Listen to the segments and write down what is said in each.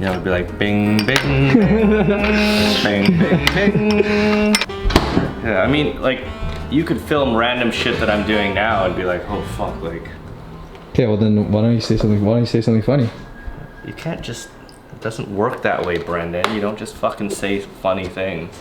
You know, it'd be like bing, bing, bing, bing, bing, bing. Yeah, I mean, like, you could film random shit that I'm doing now and be like, oh fuck, like. Okay, well then, why don't you say something funny? You can't just. It doesn't work that way, Brendan. You don't just fucking say funny things.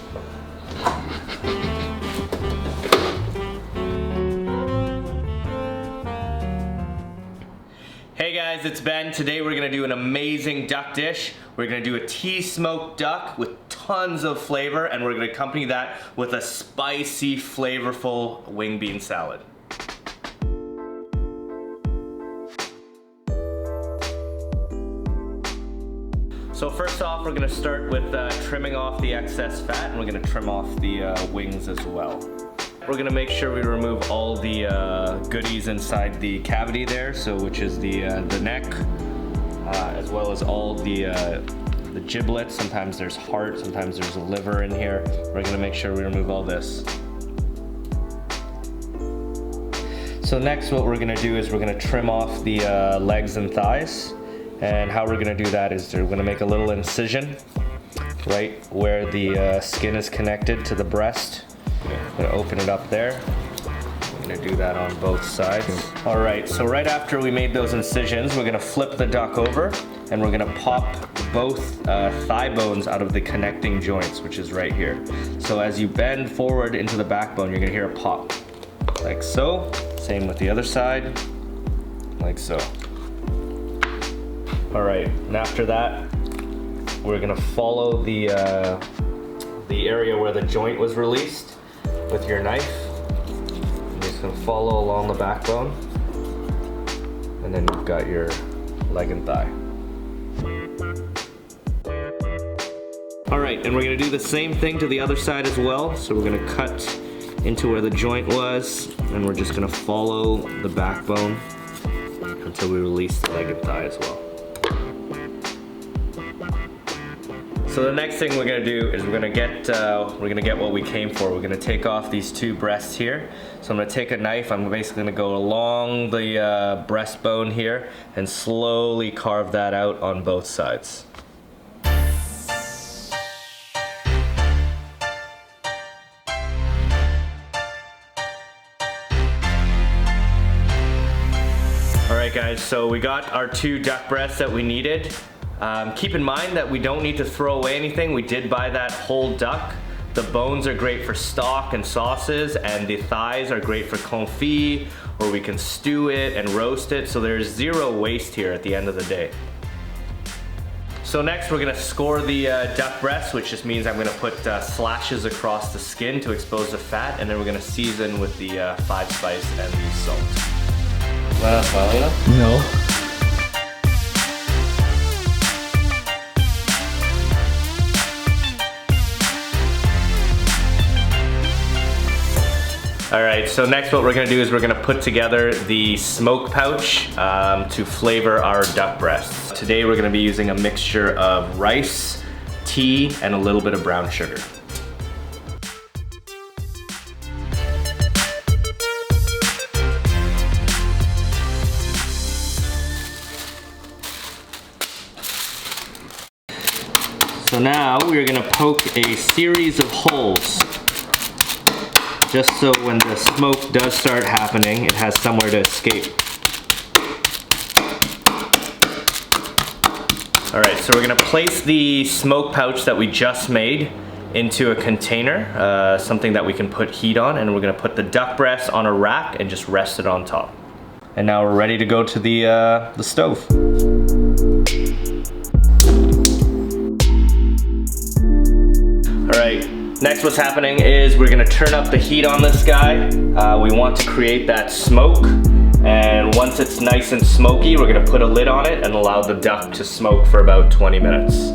Hey guys, it's Ben. Today we're gonna do an amazing duck dish. We're gonna do a tea smoked duck with tons of flavor, and we're gonna accompany that with a spicy, flavorful wing bean salad. So first off, we're gonna start with trimming off the excess fat, and we're gonna trim off the wings as well. We're gonna make sure we remove all the goodies inside the cavity there, so which is the neck, as well as all the giblets. Sometimes there's heart, sometimes there's a liver in here. We're gonna make sure we remove all this. So next what we're gonna do is we're gonna trim off the legs and thighs. And how we're gonna do that is we're gonna make a little incision right where the skin is connected to the breast. I'm gonna open it up there. I'm gonna do that on both sides. All right, so right after we made those incisions, we're gonna flip the duck over and we're gonna pop both thigh bones out of the connecting joints, which is right here. So as you bend forward into the backbone, you're gonna hear a pop, like so. Same with the other side, like so. All right, and after that, we're gonna follow the area where the joint was released with your knife. You're just gonna follow along the backbone, and then you've got your leg and thigh. All right, and we're gonna do the same thing to the other side as well. So we're gonna cut into where the joint was, and we're just gonna follow the backbone until we release the leg and thigh as well. So the next thing we're gonna do is we're gonna get what we came for. We're gonna take off these two breasts here. So I'm gonna take a knife. I'm basically gonna go along the breastbone here and slowly carve that out on both sides. All right, guys. So we got our two duck breasts that we needed. Keep in mind that we don't need to throw away anything. We did buy that whole duck. The bones are great for stock and sauces, and the thighs are great for confit, or we can stew it and roast it. So there's zero waste here at the end of the day. So next we're gonna score the duck breast, which just means I'm gonna put slashes across the skin to expose the fat, and then we're gonna season with the 5 spice and the salt. No. All right, so next what we're gonna do is we're gonna put together the smoke pouch to flavor our duck breasts. Today we're gonna be using a mixture of rice, tea, and a little bit of brown sugar. So now we're gonna poke a series of holes, just so when the smoke does start happening, it has somewhere to escape. All right, so we're gonna place the smoke pouch that we just made into a container, something that we can put heat on, and we're gonna put the duck breast on a rack and just rest it on top. And now we're ready to go to the stove. All right. Next what's happening is we're gonna turn up the heat on this guy. We want to create that smoke, and once it's nice and smoky, we're gonna put a lid on it and allow the duck to smoke for about 20 minutes.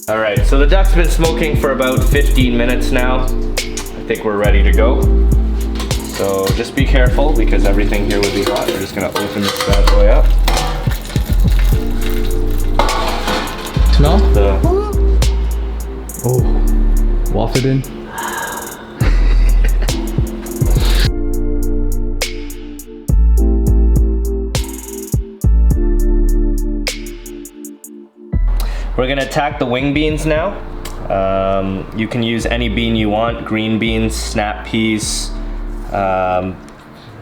All right, so the duck's been smoking for about 15 minutes now. I think we're ready to go. So just be careful because everything here will be hot. We're just gonna open this bad boy up. Smell? Oh, wafted in. We're gonna attack the wing beans now. You can use any bean you want, green beans, snap peas,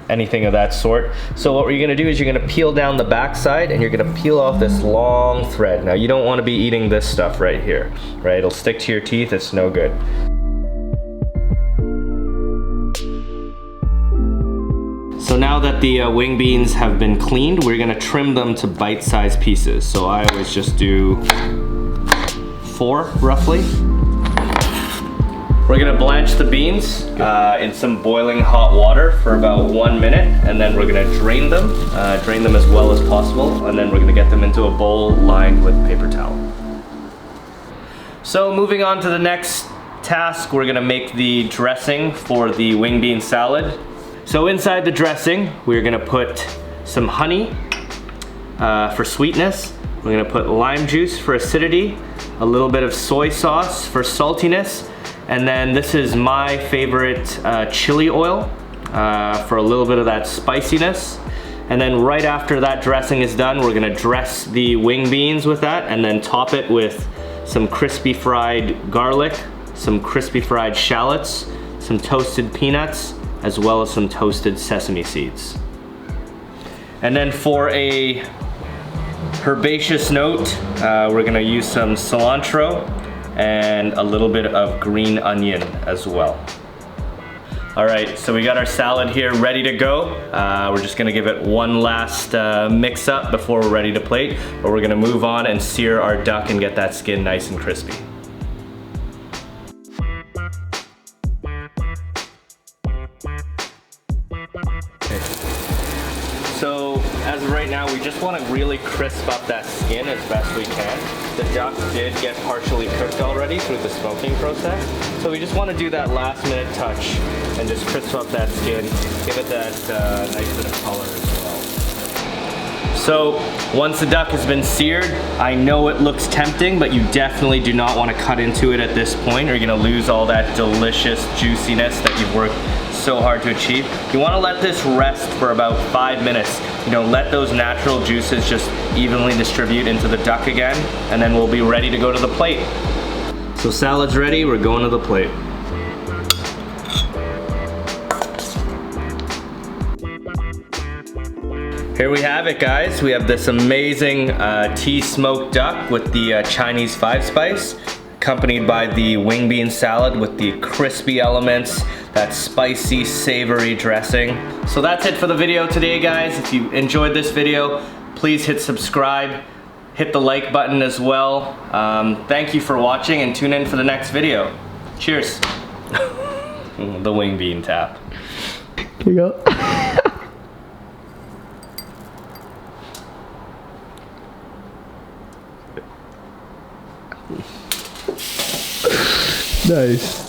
anything of that sort. So what you're gonna do is you're gonna peel down the backside and you're gonna peel off this long thread. Now you don't wanna be eating this stuff right here, right? It'll stick to your teeth, it's no good. So now that the wing beans have been cleaned, we're gonna trim them to bite-sized pieces. So I always just do 4, roughly. We're gonna blanch the beans in some boiling hot water for about 1 minute, and then we're gonna drain them as well as possible, and then we're gonna get them into a bowl lined with paper towel. So moving on to the next task, we're gonna make the dressing for the wing bean salad. So inside the dressing, we're gonna put some honey for sweetness. We're gonna put lime juice for acidity, a little bit of soy sauce for saltiness, and then this is my favorite chili oil for a little bit of that spiciness. And then right after that dressing is done, we're gonna dress the wing beans with that and then top it with some crispy fried garlic, some crispy fried shallots, some toasted peanuts, as well as some toasted sesame seeds. And then for a herbaceous note, we're gonna use some cilantro and a little bit of green onion as well. All right, so we got our salad here ready to go. We're just gonna give it one last mix up before we're ready to plate, but we're gonna move on and sear our duck and get that skin nice and crispy. So as of right now, we just want to really crisp up that skin as best we can. The duck did get partially cooked already through the smoking process. So we just want to do that last minute touch and just crisp up that skin, give it that nice bit of color as well. So once the duck has been seared, I know it looks tempting, but you definitely do not want to cut into it at this point, or you're going to lose all that delicious juiciness that you've worked so hard to achieve. You want to let this rest for about 5 minutes. You know, let those natural juices just evenly distribute into the duck again, and then we'll be ready to go to the plate. So salad's ready, we're going to the plate. Here we have it, guys. We have this amazing tea smoked duck with the Chinese 5-spice, accompanied by the wing bean salad with the crispy elements, that spicy, savory dressing. So that's it for the video today, guys. If you enjoyed this video, please hit subscribe, hit the like button as well. Thank you for watching and tune in for the next video. Cheers. The wing bean tap. Here you go. Nice.